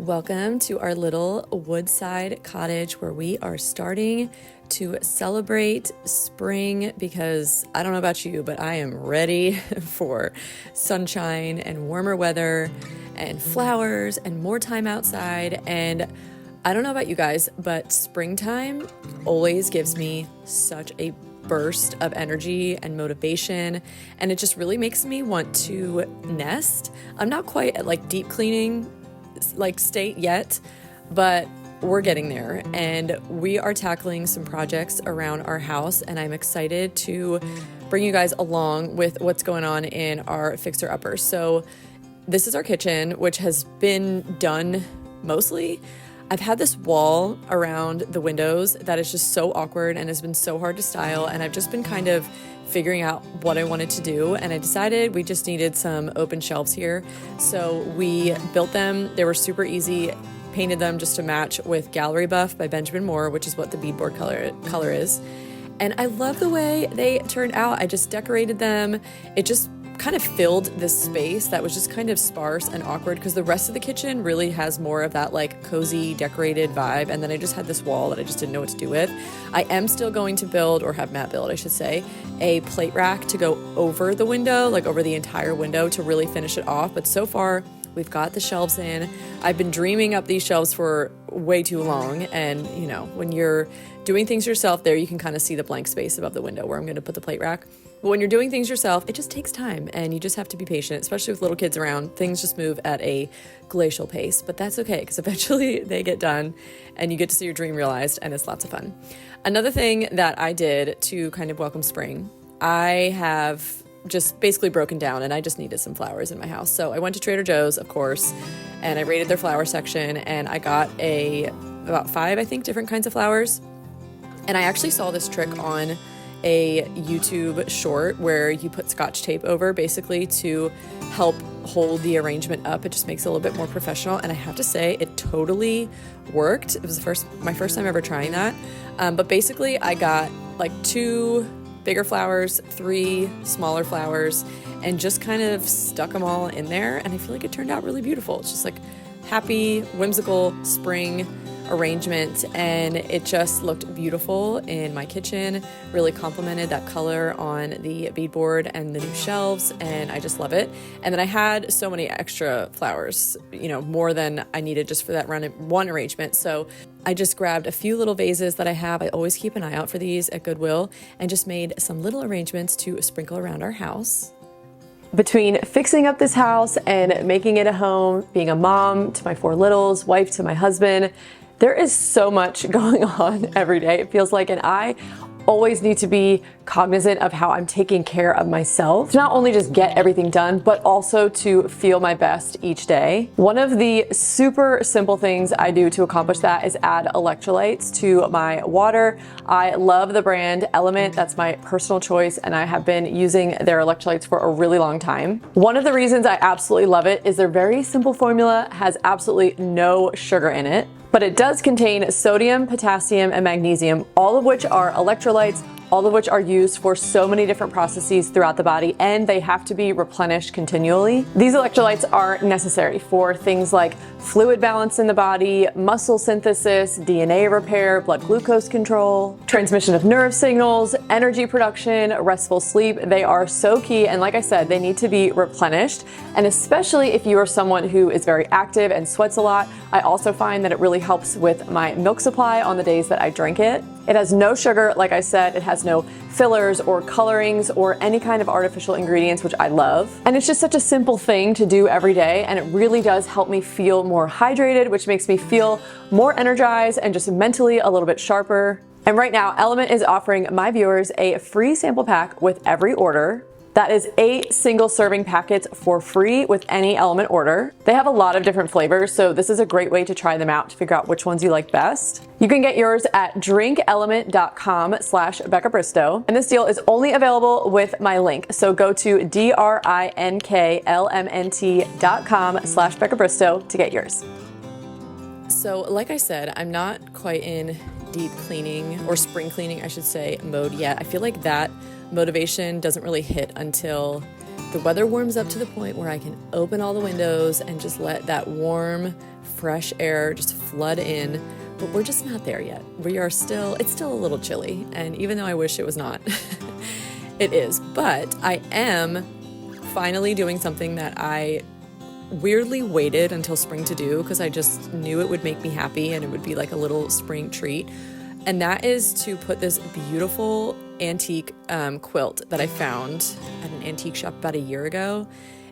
Welcome to our little woodside cottage where we are starting to celebrate spring because I don't know about you, but I am ready for sunshine and warmer weather and flowers and more time outside. And I don't know about you guys, but springtime always gives me such a burst of energy and motivation, and it just really makes me want to nest. I'm not quite at like deep cleaning state yet, but we're getting there, and we are tackling some projects around our house, and I'm excited to bring you guys along with what's going on in our fixer-upper. So this is our kitchen, which has been done mostly. I've had this wall around the windows that is just so awkward and has been so hard to style, and I've just been kind of figuring out what I wanted to do, and I decided we just needed some open shelves here. So we built them. They were super easy, painted them just to match with Gallery Buff by Benjamin Moore, which is what the beadboard color is. And I love the way they turned out. I just decorated them. It just kind of filled this space that was just kind of sparse and awkward because the rest of the kitchen really has more of that like cozy decorated vibe, and then I just had this wall that I just didn't know what to do with. I am still going to build, or have Matt build I should say, a plate rack to go over the window, like over the entire window, to really finish it off. But so far we've got the shelves in. I've been dreaming up these shelves for way too long, and you know, when you're doing things yourself, there you can kind of see the blank space above the window where I'm going to put the plate rack. But when you're doing things yourself, it just takes time, and you just have to be patient, especially with little kids around. Things just move at a glacial pace, but that's okay because eventually they get done and you get to see your dream realized, and it's lots of fun. Another thing that I did to kind of welcome spring, I have just basically broken down and I just needed some flowers in my house. So I went to Trader Joe's, of course, and I raided their flower section, and I got about 5, I think, different kinds of flowers. And I actually saw this trick on a YouTube short where you put Scotch tape over basically to help hold the arrangement up. It just makes it a little bit more professional, and I have to say it totally worked. It was my first time ever trying that. But basically I got like 2 bigger flowers, 3 smaller flowers, and just kind of stuck them all in there, and I feel like it turned out really beautiful. It's just like happy, whimsical spring arrangement, and it just looked beautiful in my kitchen, really complemented that color on the beadboard and the new shelves, and I just love it. And then I had so many extra flowers, you know, more than I needed just for that one arrangement. So I just grabbed a few little vases that I have. I always keep an eye out for these at Goodwill, and just made some little arrangements to sprinkle around our house. Between fixing up this house and making it a home, being a mom to my 4 littles, wife to my husband, there is so much going on every day, it feels like, and I always need to be cognizant of how I'm taking care of myself to not only just get everything done, but also to feel my best each day. One of the super simple things I do to accomplish that is add electrolytes to my water. I love the brand Element. That's my personal choice, and I have been using their electrolytes for a really long time. One of the reasons I absolutely love it is their very simple formula has absolutely no sugar in it, but it does contain sodium, potassium, and magnesium, all of which are electrolytes, all of which are used for so many different processes throughout the body, and they have to be replenished continually. These electrolytes are necessary for things like fluid balance in the body, muscle synthesis, DNA repair, blood glucose control, transmission of nerve signals, energy production, restful sleep. They are so key, and like I said, they need to be replenished. And especially if you are someone who is very active and sweats a lot, I also find that it really helps with my milk supply on the days that I drink it. It has no sugar, like I said. It has no fillers or colorings or any kind of artificial ingredients, which I love. And it's just such a simple thing to do every day, and it really does help me feel more hydrated, which makes me feel more energized and just mentally a little bit sharper. And right now, Element is offering my viewers a free sample pack with every order. That is 8 single serving packets for free with any Element order. They have a lot of different flavors, so this is a great way to try them out to figure out which ones you like best. You can get yours at drinkelement.com/Becca Bristow, and this deal is only available with my link. So go to drinklmnt.com/Becca Bristow to get yours. So like I said, I'm not quite in deep cleaning, or spring cleaning, I should say, mode yet. I feel like that motivation doesn't really hit until the weather warms up to the point where I can open all the windows and just let that warm, fresh air just flood in, but we're just not there yet. It's still a little chilly, and even though I wish it was not, it is. But I am finally doing something that I weirdly waited until spring to do because I just knew it would make me happy and it would be like a little spring treat. And that is to put this beautiful antique quilt that I found at an antique shop about a year ago.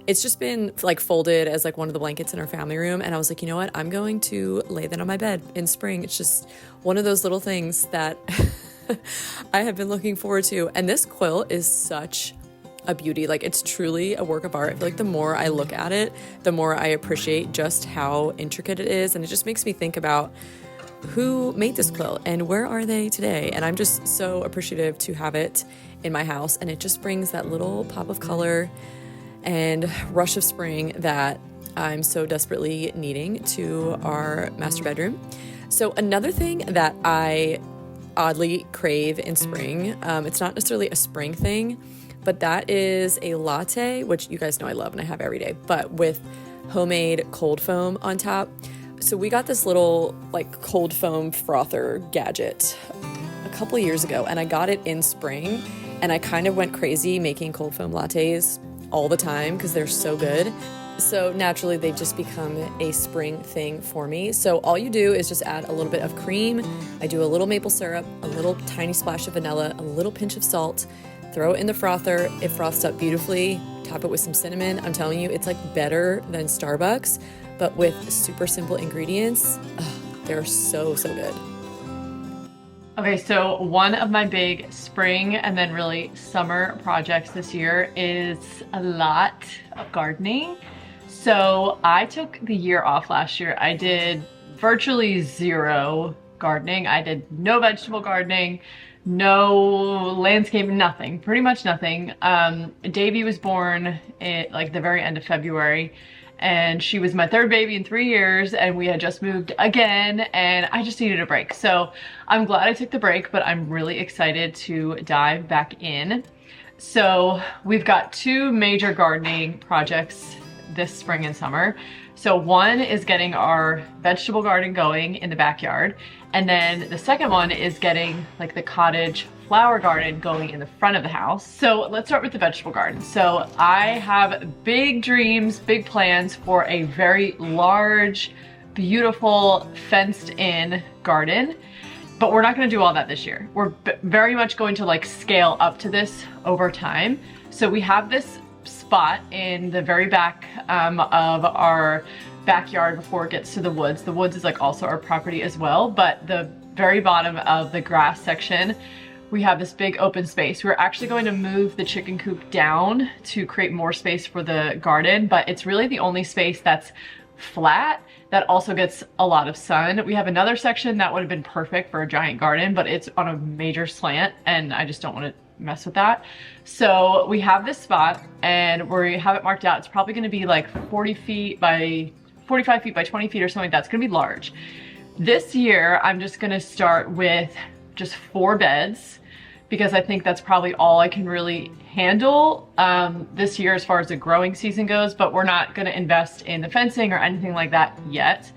It's just been like folded as like one of the blankets in our family room. And I was like, you know what? I'm going to lay that on my bed in spring. It's just one of those little things that I have been looking forward to. And this quilt is such a beauty. Like, it's truly a work of art. I feel like the more I look at it, the more I appreciate just how intricate it is. And it just makes me think about who made this quilt and where are they today? And I'm just so appreciative to have it in my house. And it just brings that little pop of color and rush of spring that I'm so desperately needing to our master bedroom. So another thing that I oddly crave in spring, it's not necessarily a spring thing, but that is a latte, which you guys know I love and I have every day, but with homemade cold foam on top. So we got this little like cold foam frother gadget a couple of years ago, and I got it in spring, and I kind of went crazy making cold foam lattes all the time because they're so good. So naturally they've just become a spring thing for me. So all you do is just add a little bit of cream. I do a little maple syrup, a little tiny splash of vanilla, a little pinch of salt, throw it in the frother. It froths up beautifully. Top it with some cinnamon. I'm telling you, it's like better than Starbucks, but with super simple ingredients. They're so, so good. Okay, so one of my big spring and then really summer projects this year is a lot of gardening. So I took the year off last year. I did virtually zero gardening. I did no vegetable gardening, no landscaping, nothing, pretty much nothing. Davy was born at like the very end of February, and she was my third baby in 3 years, and we had just moved again, and I just needed a break. So I'm glad I took the break, but I'm really excited to dive back in. So we've got two major gardening projects this spring and summer. So one is getting our vegetable garden going in the backyard, and then the second one is getting like the cottage flower garden going in the front of the house. So let's start with the vegetable garden. So I have big dreams, big plans for a very large, beautiful, fenced in garden, but we're not going to do all that this year. We're very much going to like scale up to this over time. So we have this spot in the very back of our backyard before it gets to the woods. The woods is like also our property as well, but the very bottom of the grass section, we have this big open space. We're actually going to move the chicken coop down to create more space for the garden, but it's really the only space that's flat that also gets a lot of sun. We have another section that would have been perfect for a giant garden, but it's on a major slant and I just don't want to mess with that. So we have this spot and we have it marked out. It's probably going to be like 40 feet by 45 feet by 20 feet or something like that. It's going to be large. This year, I'm just going to start with just 4 beds because I think that's probably all I can really handle this year as far as the growing season goes, but we're not going to invest in the fencing or anything like that yet.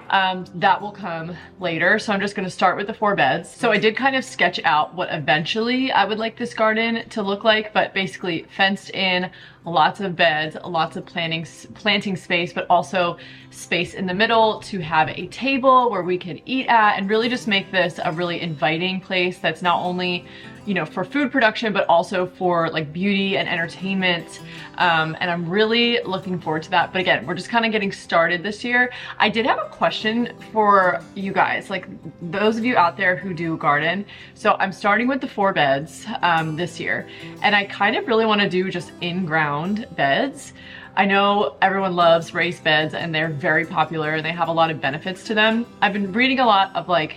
That will come later. So I'm just going to start with the 4 beds. So I did kind of sketch out what eventually I would like this garden to look like, but basically fenced in, lots of beds, lots of planting space, but also space in the middle to have a table where we could eat at and really just make this a really inviting place that's not only, you know, for food production, but also for like beauty and entertainment. And I'm really looking forward to that. But again, we're just kind of getting started this year. I did have a question for you guys, like those of you out there who do garden. So I'm starting with the 4 beds this year, and I kind of really want to do just in-ground beds. I know everyone loves raised beds and they're very popular and they have a lot of benefits to them. I've been reading a lot of like,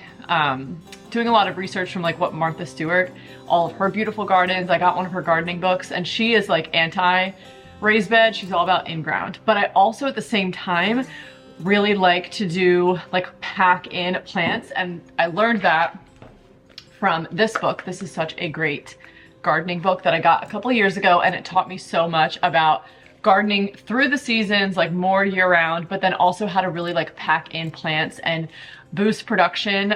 doing a lot of research from like what Martha Stewart, all of her beautiful gardens. I got one of her gardening books and she is like anti raised bed. She's all about in-ground. But I also at the same time really like to do like pack in plants. And I learned that from this book. This is such a great gardening book that I got a couple of years ago, and it taught me so much about gardening through the seasons, like more year round, but then also how to really like pack in plants and boost production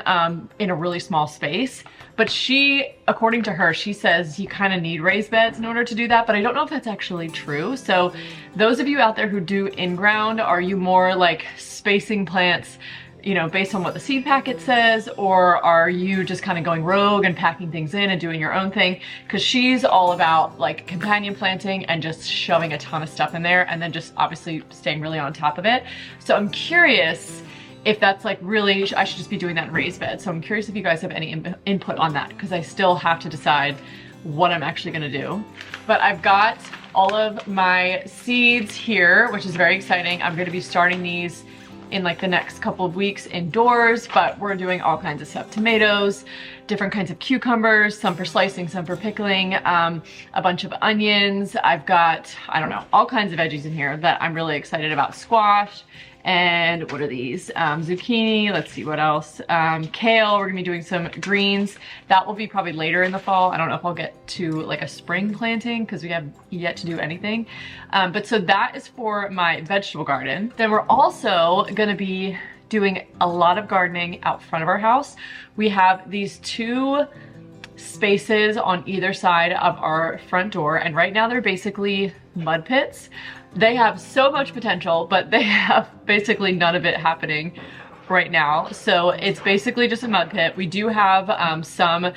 in a really small space. But she, according to her, she says you kind of need raised beds in order to do that, but I don't know if that's actually true. So those of you out there who do in-ground, are you more like spacing plants, you know, based on what the seed packet says, or are you just kind of going rogue and packing things in and doing your own thing? Because she's all about like companion planting and just shoving a ton of stuff in there and then just obviously staying really on top of it. So I'm curious if that's like really, I should just be doing that in raised bed. So I'm curious if you guys have any input on that, because I still have to decide what I'm actually gonna do. But I've got all of my seeds here, which is very exciting. I'm gonna be starting these in like the next couple of weeks indoors, but we're doing all kinds of stuff. Tomatoes, different kinds of cucumbers, some for slicing, some for pickling, a bunch of onions. I've got, I don't know, all kinds of veggies in here that I'm really excited about. Squash, and what are these? Zucchini, let's see what else. Kale, we're gonna be doing some greens. That will be probably later in the fall. I don't know if I'll get to like a spring planting because we have yet to do anything. But so that is for my vegetable garden. Then we're also gonna be doing a lot of gardening out front of our house. We have these two spaces on either side of our front door, and right now they're basically mud pits. They have so much potential, but they have basically none of it happening right now. So it's basically just a mud pit. We do have some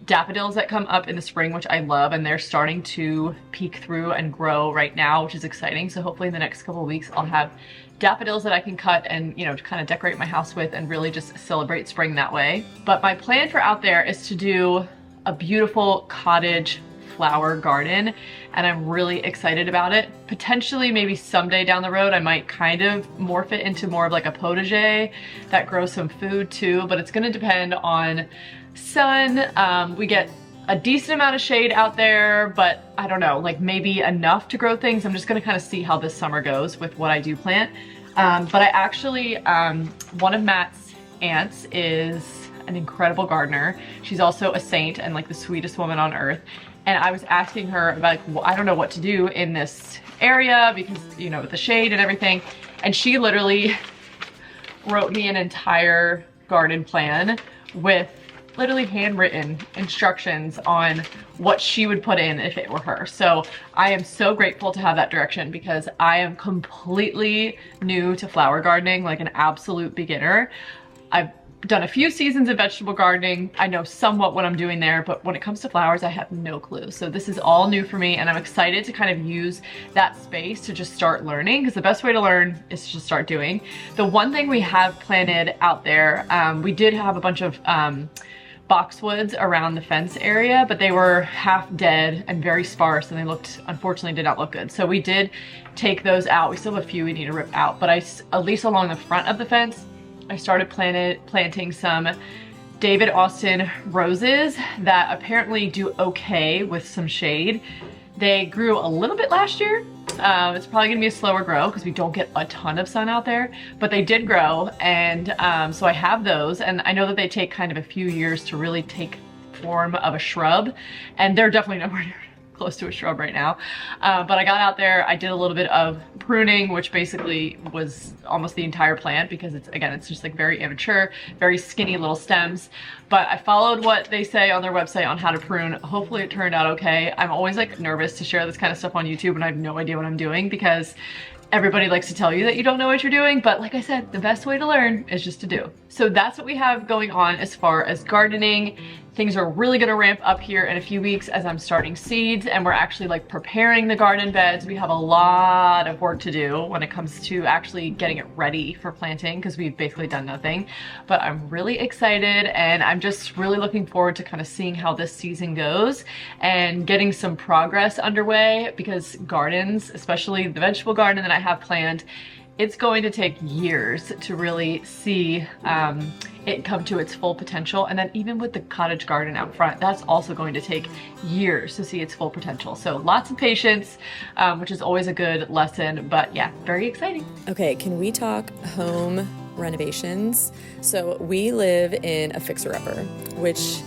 daffodils that come up in the spring, which I love, and they're starting to peek through and grow right now, which is exciting. So hopefully in the next couple of weeks, I'll have daffodils that I can cut and, you know, to kind of decorate my house with and really just celebrate spring that way. But my plan for out there is to do a beautiful cottage flower garden, and I'm really excited about it. Potentially maybe someday down the road I might kind of morph it into more of like a potager that grows some food too, but it's gonna depend on sun. We get a decent amount of shade out there, but I don't know, like maybe enough to grow things. I'm just gonna kind of see how this summer goes with what I do plant. But I actually, one of Matt's aunts is an incredible gardener. She's also a saint and like the sweetest woman on earth. And I was asking her about, like, well, I don't know what to do in this area because, you know, with the shade and everything. And she literally wrote me an entire garden plan with literally handwritten instructions on what she would put in if it were her. So I am so grateful to have that direction because I am completely new to flower gardening, like an absolute beginner. I've done a few seasons of vegetable gardening. I know somewhat what I'm doing there, but when it comes to flowers, I have no clue. So this is all new for me, and I'm excited to kind of use that space to just start learning, because the best way to learn is to just start doing. The one thing we have planted out there, we did have a bunch of boxwoods around the fence area, but they were half dead and very sparse, and they looked, unfortunately, did not look good. So we did take those out. We still have a few we need to rip out, but at least along the front of the fence, I started planting some David Austin roses that apparently do okay with some shade. They grew a little bit last year. It's probably gonna be a slower grow because we don't get a ton of sun out there, but they did grow, and so I have those, and I know that they take kind of a few years to really take form of a shrub, and they're definitely nowhere near close to a shrub right now. But I got out there, I did a little bit of pruning, which basically was almost the entire plant because it's just like very immature, very skinny little stems. But I followed what they say on their website on how to prune. Hopefully it turned out okay. I'm always like nervous to share this kind of stuff on YouTube and I have no idea what I'm doing because everybody likes to tell you that you don't know what you're doing, but like I said, the best way to learn is just to do. So that's what we have going on as far as gardening. Things are really gonna ramp up here in a few weeks as I'm starting seeds, and we're actually like preparing the garden beds. We have a lot of work to do when it comes to actually getting it ready for planting because we've basically done nothing. But I'm really excited, and I'm just really looking forward to kind of seeing how this season goes and getting some progress underway, because gardens, especially the vegetable garden that I have planned, it's going to take years to really see it come to its full potential. And then even with the cottage garden out front, that's also going to take years to see its full potential. So lots of patience, which is always a good lesson, but yeah, very exciting. Okay, can we talk home renovations? So we live in a fixer-upper, which,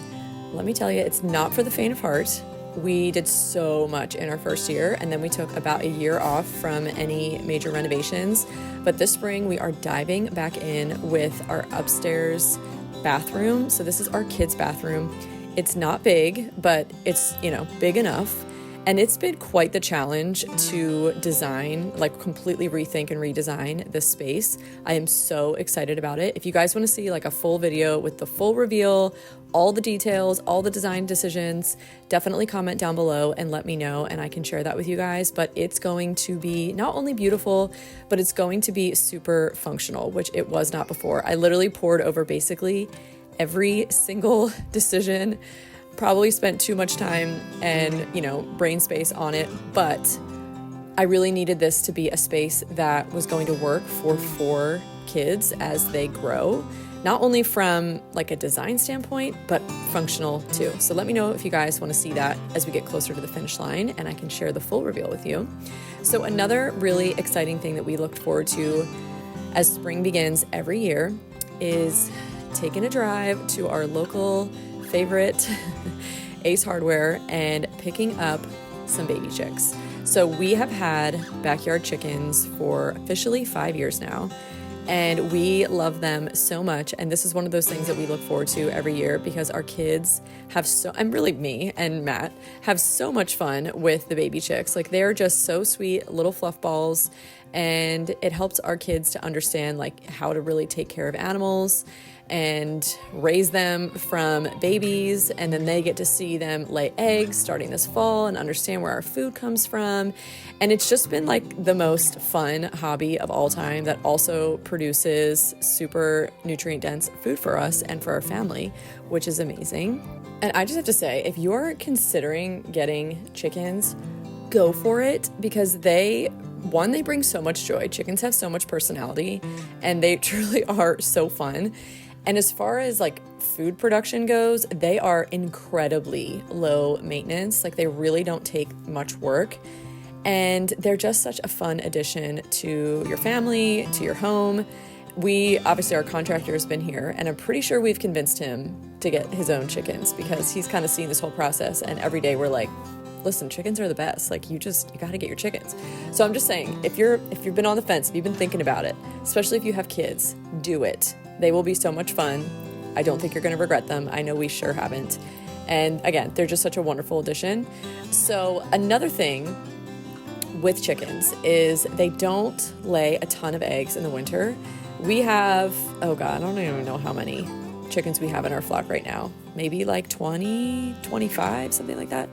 let me tell you, it's not for the faint of heart. We did so much in our first year, and then we took about a year off from any major renovations. But this spring, we are diving back in with our upstairs bathroom. So this is our kids' bathroom. It's not big, but it's, big enough. And it's been quite the challenge to design, like completely rethink and redesign this space. I am so excited about it. If you guys want to see like a full video with the full reveal, all the details, all the design decisions, definitely comment down below and let me know, and I can share that with you guys. But it's going to be not only beautiful, but it's going to be super functional, which it was not before. I literally poured over basically every single decision. Probably spent too much time and, brain space on it, but I really needed this to be a space that was going to work for 4 kids as they grow, not only from like a design standpoint, but functional too. So let me know if you guys want to see that as we get closer to the finish line, and I can share the full reveal with you. So another really exciting thing that we looked forward to as spring begins every year is taking a drive to our local favorite Ace Hardware and picking up some baby chicks. So we have had backyard chickens for officially 5 years now, and we love them so much. And this is one of those things that we look forward to every year because our kids have and really me and Matt have so much fun with the baby chicks. Like, they're just so sweet, little fluff balls, and it helps our kids to understand like how to really take care of animals and raise them from babies, and then they get to see them lay eggs starting this fall and understand where our food comes from. And it's just been like the most fun hobby of all time that also produces super nutrient dense food for us and for our family, which is amazing. And I just have to say, if you're considering getting chickens, go for it, because they bring so much joy. Chickens have so much personality, and they truly are so fun. And as far as like food production goes, they are incredibly low maintenance. Like, they really don't take much work, and they're just such a fun addition to your family, to your home. Our contractor has been here, and I'm pretty sure we've convinced him to get his own chickens because he's kind of seen this whole process. And every day we're like, listen, chickens are the best. Like, you got to get your chickens. So I'm just saying, if you've been on the fence, if you've been thinking about it, especially if you have kids, do it. They will be so much fun. I don't think you're going to regret them. I know we sure haven't. And again, they're just such a wonderful addition. So another thing with chickens is they don't lay a ton of eggs in the winter. We have, I don't even know how many chickens we have in our flock right now. Maybe like 20, 25, something like that.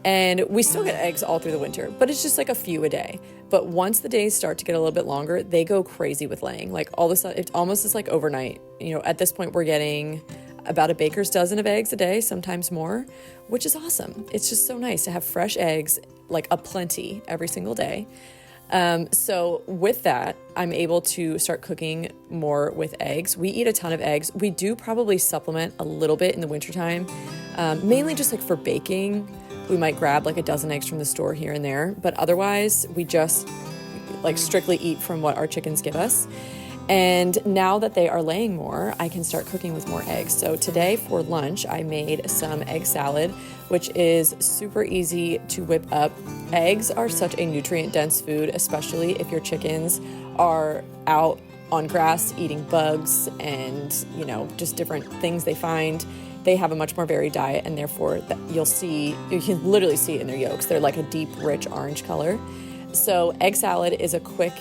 And we still get eggs all through the winter, but it's just like a few a day. But once the days start to get a little bit longer, they go crazy with laying. Like, all of a sudden, it almost is like overnight. At this point, we're getting about a baker's dozen of eggs a day, sometimes more, which is awesome. It's just so nice to have fresh eggs, like aplenty every single day. So with that, I'm able to start cooking more with eggs. We eat a ton of eggs. We do probably supplement a little bit in the wintertime, mainly just like for baking. We might grab like a dozen eggs from the store here and there, but otherwise we just like strictly eat from what our chickens give us. And now that they are laying more, I can start cooking with more eggs. So today for lunch, I made some egg salad, which is super easy to whip up. Eggs are such a nutrient dense food, especially if your chickens are out on grass eating bugs and, just different things they find. They have a much more varied diet, and therefore you can literally see it in their yolks. They're like a deep, rich orange color. So egg salad is a quick,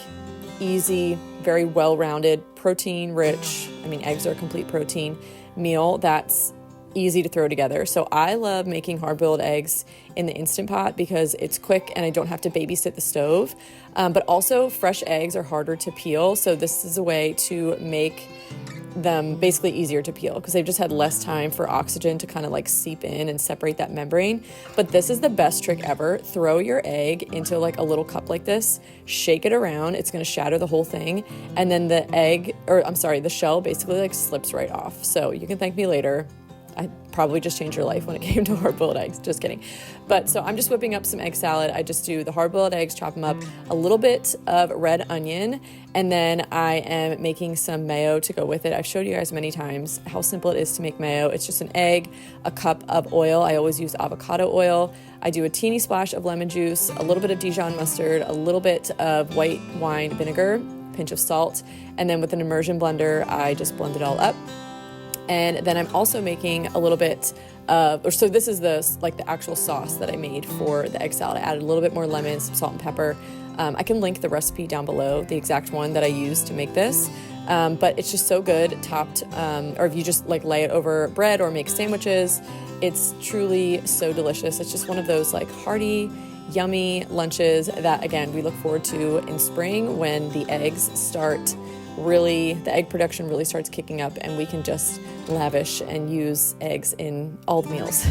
easy, very well-rounded, protein-rich, eggs are a complete protein meal that's easy to throw together. So I love making hard-boiled eggs in the Instant Pot because it's quick and I don't have to babysit the stove. But also fresh eggs are harder to peel. So this is a way to make them basically easier to peel because they've just had less time for oxygen to kind of like seep in and separate that membrane. But this is the best trick ever. Throw your egg into like a little cup like this, shake it around. It's going to shatter the whole thing. And then the shell basically like slips right off. So you can thank me later. I probably just changed your life when it came to hard-boiled eggs. Just kidding. But so I'm just whipping up some egg salad. I just do the hard-boiled eggs, chop them up, a little bit of red onion, and then I am making some mayo to go with it. I've showed you guys many times how simple it is to make mayo. It's just an egg, a cup of oil. I always use avocado oil. I do a teeny splash of lemon juice, a little bit of Dijon mustard, a little bit of white wine vinegar, pinch of salt, and then with an immersion blender, I just blend it all up. And then I'm also making a little bit of, so this is the actual sauce that I made for the egg salad. I added a little bit more lemon, some salt and pepper. I can link the recipe down below, the exact one that I used to make this. But it's just so good topped, or if you just like lay it over bread or make sandwiches, it's truly so delicious. It's just one of those like hearty, yummy lunches that, again, we look forward to in spring when the eggs start really, the egg production really starts kicking up and we can just lavish and use eggs in all the meals.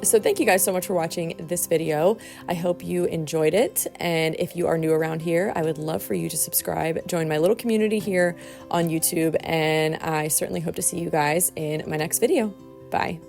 So thank you guys so much for watching this video. I hope you enjoyed it. And if you are new around here, I would love for you to subscribe, join my little community here on YouTube. And I certainly hope to see you guys in my next video. Bye.